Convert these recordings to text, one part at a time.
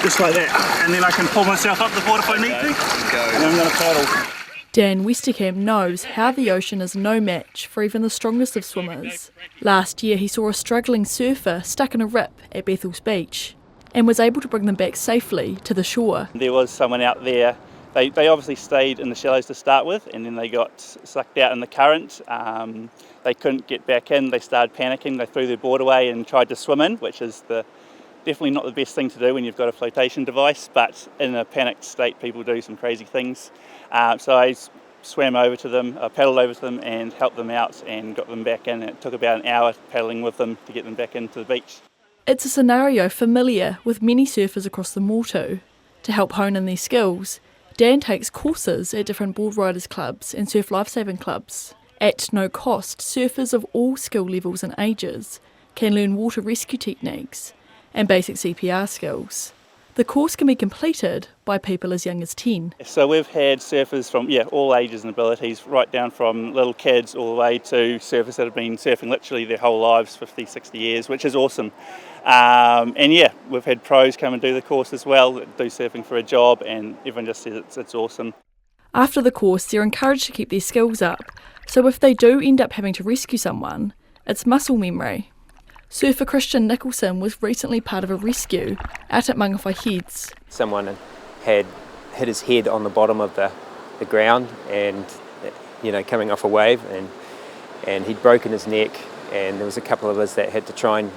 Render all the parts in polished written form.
just like that, and then I can pull myself up the board if I need to, and I'm going to paddle. Dan Westerkamp knows how the ocean is no match for even the strongest of swimmers. Last year he saw a struggling surfer stuck in a rip at Bethel's Beach and was able to bring them back safely to the shore. There was someone out there. They obviously stayed in the shallows to start with, and then they got sucked out in the current. They couldn't get back in. They started panicking. They threw their board away and tried to swim in, which is definitely not the best thing to do when you've got a flotation device, but in a panicked state people do some crazy things. So I swam over to them, paddled over to them and helped them out and got them back in. It took about an hour paddling with them to get them back into the beach. It's a scenario familiar with many surfers across the Motu. To help hone in their skills, Dan takes courses at different board riders clubs and surf lifesaving clubs. At no cost, surfers of all skill levels and ages can learn water rescue techniques and basic CPR skills. The course can be completed by people as young as 10. So we've had surfers from all ages and abilities, right down from little kids all the way to surfers that have been surfing literally their whole lives, 50, 60 years, which is awesome. We've had pros come and do the course as well, that do surfing for a job, and everyone just says it's awesome. After the course, they're encouraged to keep their skills up, so if they do end up having to rescue someone, it's muscle memory. Surfer Christian Nicholson was recently part of a rescue out at Mangawhai Heads. Someone had hit his head on the bottom of the ground and, coming off a wave, and he'd broken his neck, and there was a couple of us that had to try and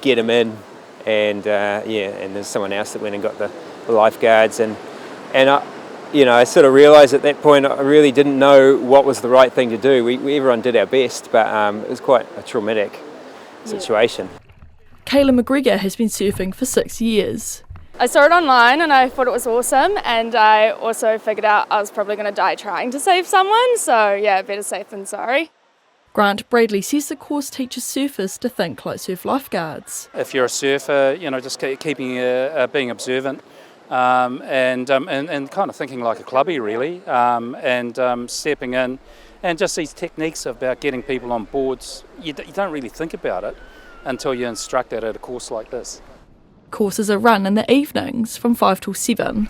get him in, and there's someone else that went and got the lifeguards, and I sort of realised at that point I really didn't know what was the right thing to do. Everyone did our best, but it was quite a traumatic situation. Kayla McGregor has been surfing for 6 years. I saw it online and I thought it was awesome, and I also figured out I was probably going to die trying to save someone, so better safe than sorry. Grant Bradley says the course teaches surfers to think like surf lifeguards. If you're a surfer, just keeping being observant and kind of thinking like a clubby really, and stepping in. And just these techniques about getting people on boards, you don't really think about it until you're instructed at a course like this. Courses are run in the evenings from 5 till 7.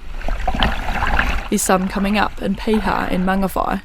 There's some coming up in Piha and Mangawhai.